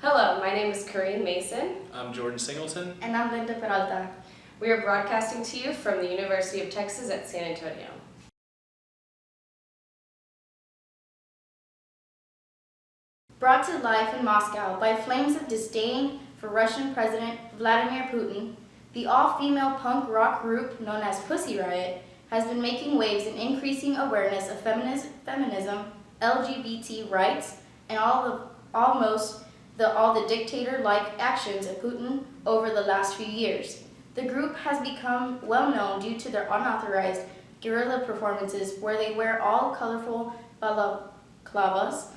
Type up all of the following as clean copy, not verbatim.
Hello, my name is Corinne Mason. I'm Jordan Singleton. And I'm Linda Peralta. We are broadcasting to you from the University of Texas at San Antonio. Brought to life in Moscow by flames of disdain for Russian President Vladimir Putin, the all-female punk rock group known as Pussy Riot has been making waves in increasing awareness of feminism, LGBT rights, and all the dictator-like actions of Putin over the last few years. The group has become well known due to their unauthorized guerrilla performances where they wear all colorful balaclavas,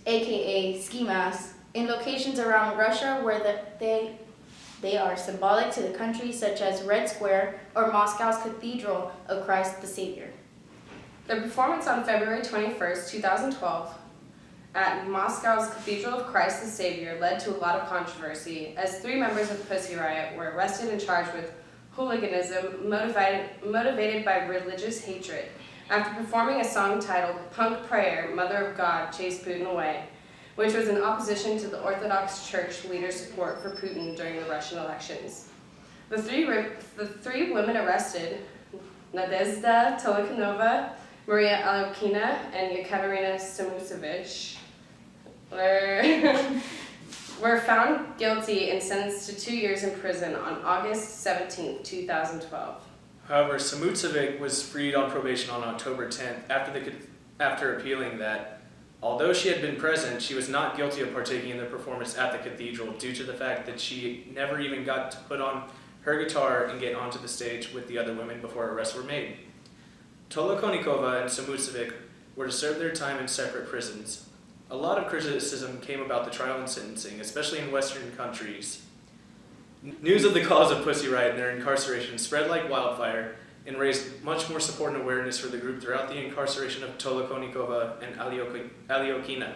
aka ski masks, in locations around Russia where they are symbolic to the country, such as Red Square or Moscow's Cathedral of Christ the Savior. Their performance on February 21st, 2012 at Moscow's Cathedral of Christ the Savior led to a lot of controversy as 3 members of Pussy Riot were arrested and charged with hooliganism motivated by religious hatred after performing a song titled Punk Prayer, Mother of God, Chase Putin Away, which was in opposition to the Orthodox Church leaders' support for Putin during the Russian elections. The three women arrested, Nadezhda Tolokhanova, Maria Alyokina, and Ekaterina Samusevich, were found guilty and sentenced to 2 years in prison on August 17, 2012. However, Samutsevic was freed on probation on October 10th after appealing that, although she had been present, she was not guilty of partaking in the performance at the cathedral due to the fact that she never even got to put on her guitar and get onto the stage with the other women before arrests were made. Tolokhonikova and Samutsevic were to serve their time in separate prisons. A lot of criticism came about the trial and sentencing, especially in Western countries. News of the cause of Pussy Riot and their incarceration spread like wildfire and raised much more support and awareness for the group throughout the incarceration of Tolokhonikova and Alyokina.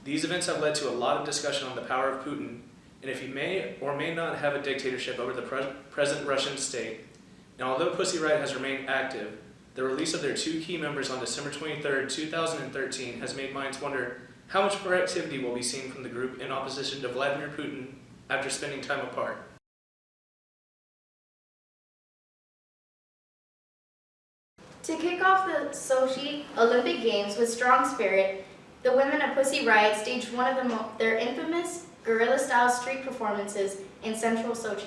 These events have led to a lot of discussion on the power of Putin, and if he may or may not have a dictatorship over the present Russian state. And although Pussy Riot has remained active, the release of their 2 key members on December 23, 2013 has made minds wonder how much more activity will be seen from the group in opposition to Vladimir Putin after spending time apart. To kick off the Sochi Olympic Games with strong spirit, the women of Pussy Riot staged one of their infamous guerrilla-style street performances in central Sochi,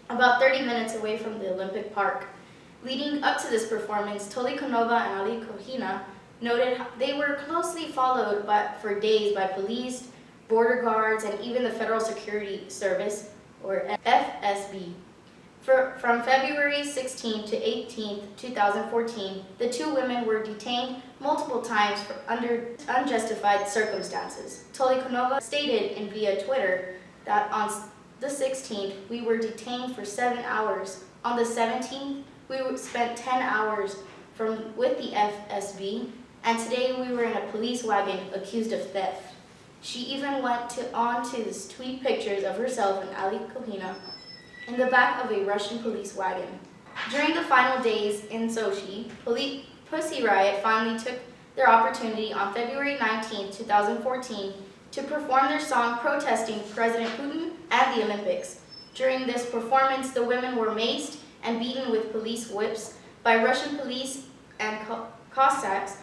about 30 minutes away from the Olympic Park. Leading up to this performance, Tolokhanova and Alyokina noted they were closely followed for days by police, border guards, and even the Federal Security Service, or FSB. From February 16 to 18, 2014, the 2 women were detained multiple times under unjustified circumstances. Tolokhanova stated via Twitter that on the 16th, we were detained for 7 hours. On the 17th, we spent 10 hours with the FSB, and today we were in a police wagon accused of theft. She even went on to tweet pictures of herself and Alyokina in the back of a Russian police wagon. During the final days in Sochi, Pussy Riot finally took their opportunity on February 19, 2014 to perform their song protesting President Putin at the Olympics. During this performance, the women were maced and beaten with police whips by Russian police and Cossacks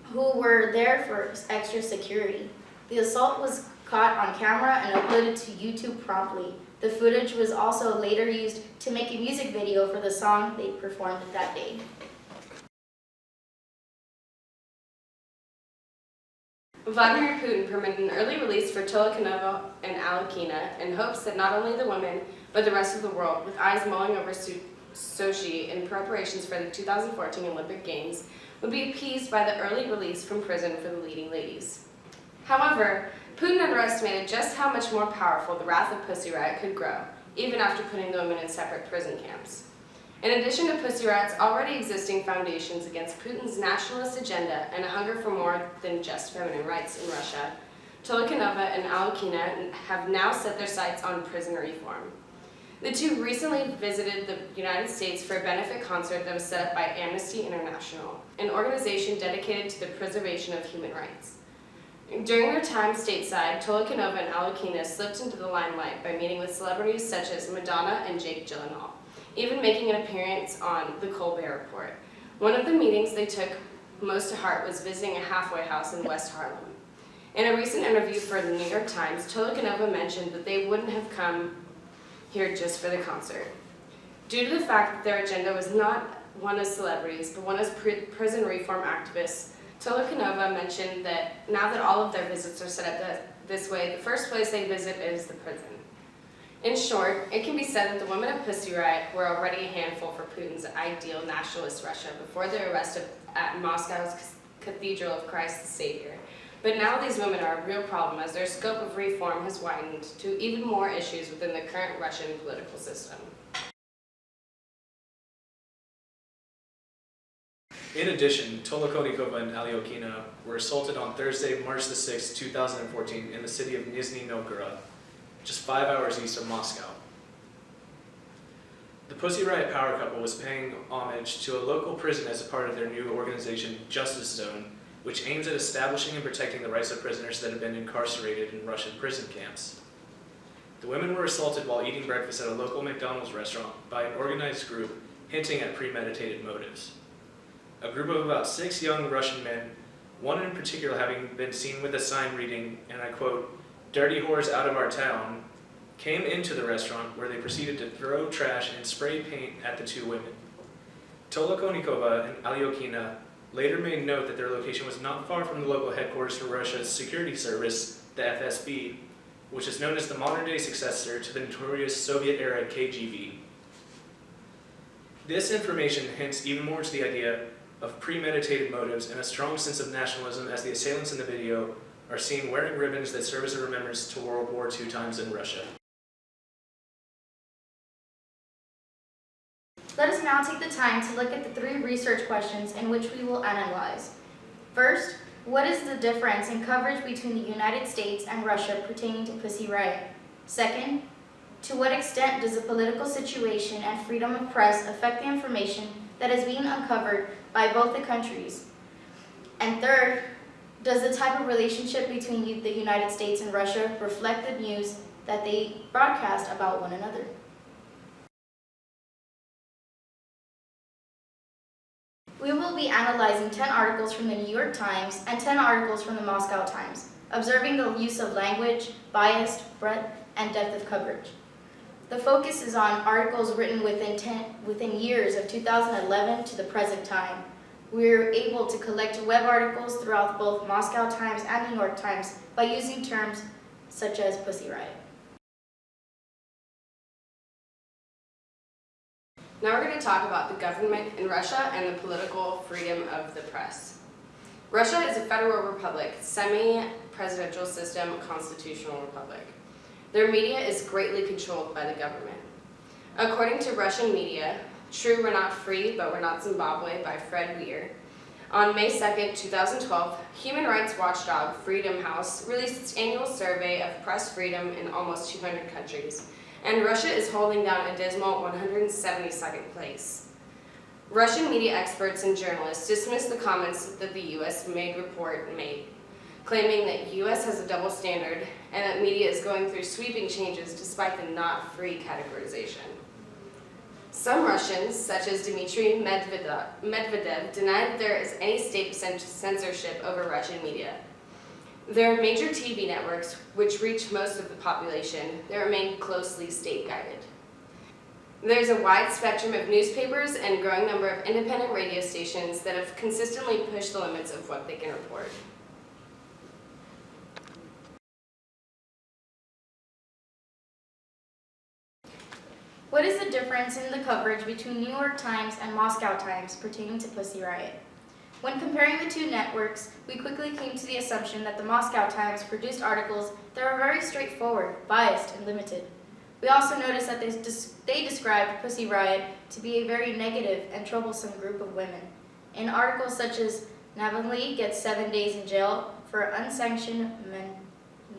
who were there for extra security. The assault was caught on camera and uploaded to YouTube promptly. The footage was also later used to make a music video for the song they performed that day. Vladimir Putin permitted an early release for Tolokhanova and Alyokina in hopes that not only the women, but the rest of the world, with eyes mulling over Sochi in preparations for the 2014 Olympic Games, would be appeased by the early release from prison for the leading ladies. However, Putin underestimated just how much more powerful the wrath of Pussy Riot could grow, even after putting the women in separate prison camps. In addition to Pussy Riot's already existing foundations against Putin's nationalist agenda and a hunger for more than just feminine rights in Russia, Tolokhanova and Alyokina have now set their sights on prison reform. The 2 recently visited the United States for a benefit concert that was set up by Amnesty International, an organization dedicated to the preservation of human rights. During their time stateside, Tolokanova and Alakina slipped into the limelight by meeting with celebrities such as Madonna and Jake Gyllenhaal, even making an appearance on The Colbert Report. One of the meetings they took most to heart was visiting a halfway house in West Harlem. In a recent interview for the New York Times, Tolokanova mentioned that they wouldn't have come here just for the concert. Due to the fact that their agenda was not one as celebrities, but one as prison reform activists, Tolokanova mentioned that now that all of their visits are set up this way, the first place they visit is the prison. In short, it can be said that the women of Pussy Riot were already a handful for Putin's ideal nationalist Russia before their arrest at Moscow's Cathedral of Christ the Savior. But now these women are a real problem as their scope of reform has widened to even more issues within the current Russian political system. In addition, Tolokonikova and Alyokina were assaulted on Thursday, March the 6th, 2014 in the city of Nizhny Novgorod, just 5 hours east of Moscow. The Pussy Riot power couple was paying homage to a local prison as a part of their new organization, Justice Zone, which aims at establishing and protecting the rights of prisoners that have been incarcerated in Russian prison camps. The women were assaulted while eating breakfast at a local McDonald's restaurant by an organized group hinting at premeditated motives. A group of about 6 young Russian men, one in particular having been seen with a sign reading, and I quote, "Dirty whores out of our town," came into the restaurant where they proceeded to throw trash and spray paint at the 2 women. Tolokonikova and Alyokina later made note that their location was not far from the local headquarters for Russia's security service, the FSB, which is known as the modern-day successor to the notorious Soviet-era KGB. This information hints even more to the idea of premeditated motives and a strong sense of nationalism as the assailants in the video are seen wearing ribbons that serve as a remembrance to World War II times in Russia. Let us now take the time to look at the 3 research questions in which we will analyze. First, what is the difference in coverage between the United States and Russia pertaining to Pussy Riot? Second, to what extent does the political situation and freedom of press affect the information that is being uncovered by both the countries? And third, does the type of relationship between the United States and Russia reflect the news that they broadcast about one another? We will be analyzing 10 articles from the New York Times and 10 articles from the Moscow Times, observing the use of language, bias, breadth, and depth of coverage. The focus is on articles written within years of 2011 to the present time. We were able to collect web articles throughout both Moscow Times and New York Times by using terms such as Pussy Riot. Now we're going to talk about the government in Russia and the political freedom of the press. Russia is a federal republic, semi-presidential system, constitutional republic. Their media is greatly controlled by the government. According to Russian media, True, We're Not Free, But We're Not Zimbabwe by Fred Weir, on May 2, 2012, human rights watchdog Freedom House released its annual survey of press freedom in almost 200 countries, and Russia is holding down a dismal 172nd place. Russian media experts and journalists dismissed the comments that the U.S. report made, claiming that U.S. has a double standard and that media is going through sweeping changes despite the not free categorization. Some Russians, such as Dmitry Medvedev, denied that there is any state censorship over Russian media. There are major TV networks which reach most of the population that remain closely state-guided. There's a wide spectrum of newspapers and a growing number of independent radio stations that have consistently pushed the limits of what they can report. What is the difference in the coverage between New York Times and Moscow Times pertaining to Pussy Riot? When comparing the 2 networks, we quickly came to the assumption that the Moscow Times produced articles that were very straightforward, biased, and limited. We also noticed that they described Pussy Riot to be a very negative and troublesome group of women. In articles such as Navalny gets 7 days in jail for unsanctioned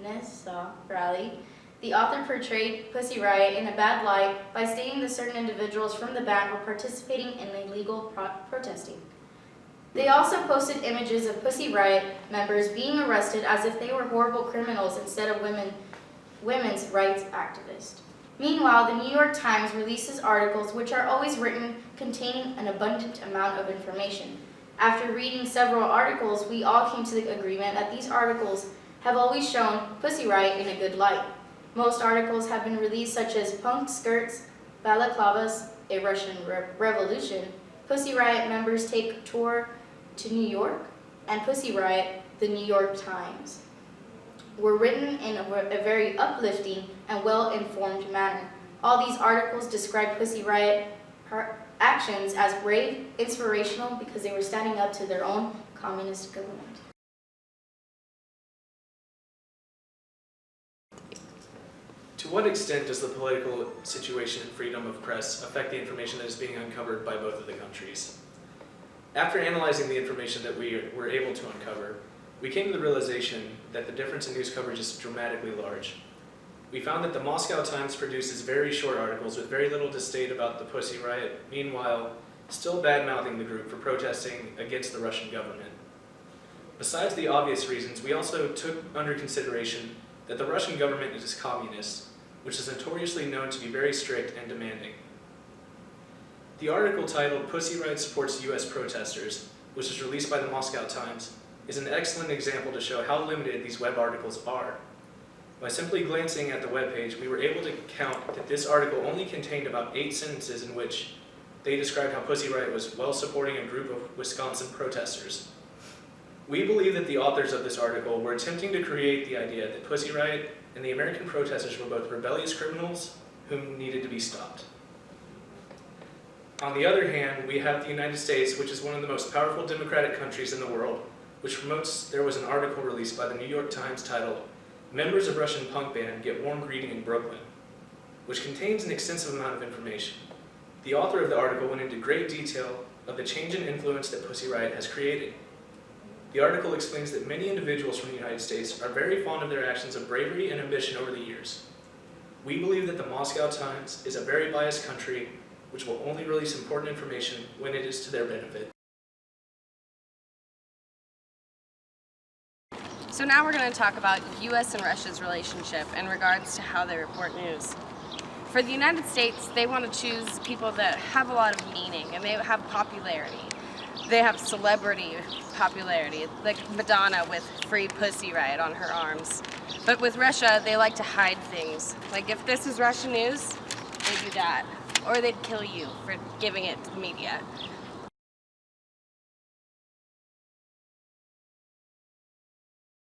Mensa rally, the author portrayed Pussy Riot in a bad light by stating that certain individuals from the band were participating in illegal protesting. They also posted images of Pussy Riot members being arrested as if they were horrible criminals instead of women's rights activists. Meanwhile, the New York Times releases articles which are always written containing an abundant amount of information. After reading several articles, we all came to the agreement that these articles have always shown Pussy Riot in a good light. Most articles have been released such as Punk Skirts, Balaclavas, A Russian Revolution, Pussy Riot members take tour to New York, and Pussy Riot, the New York Times, were written in a very uplifting and well-informed manner. All these articles describe Pussy Riot actions as brave, inspirational, because they were standing up to their own communist government. To what extent does the political situation and freedom of press affect the information that is being uncovered by both of the countries? After analyzing the information that we were able to uncover, we came to the realization that the difference in news coverage is dramatically large. We found that the Moscow Times produces very short articles with very little to state about the Pussy Riot, meanwhile, still bad-mouthing the group for protesting against the Russian government. Besides the obvious reasons, we also took under consideration that the Russian government is communist, which is notoriously known to be very strict and demanding. The article titled "Pussy Riot Supports U.S. Protesters," which was released by the Moscow Times, is an excellent example to show how limited these web articles are. By simply glancing at the webpage, we were able to count that this article only contained about 8 sentences in which they described how Pussy Riot was well supporting a group of Wisconsin protesters. We believe that the authors of this article were attempting to create the idea that Pussy Riot and the American protesters were both rebellious criminals whom needed to be stopped. On the other hand, we have the United States, which is one of the most powerful democratic countries in the world, which promotes. There was an article released by the New York Times titled "Members of Russian Punk Band Get Warm Greeting in Brooklyn," which contains an extensive amount of information. The author of the article went into great detail of the change in influence that Pussy Riot has created. The article explains that many individuals from the United States are very fond of their actions of bravery and ambition over the years. We believe that the Moscow Times is a very biased country which will only release important information when it is to their benefit. So now we're going to talk about U.S. and Russia's relationship in regards to how they report news. For the United States, they want to choose people that have a lot of meaning and they have popularity. They have celebrity popularity, like Madonna with "Free Pussy Riot" on her arms. But with Russia, they like to hide things. Like if this is Russian news, they do that. Or they'd kill you for giving it to the media.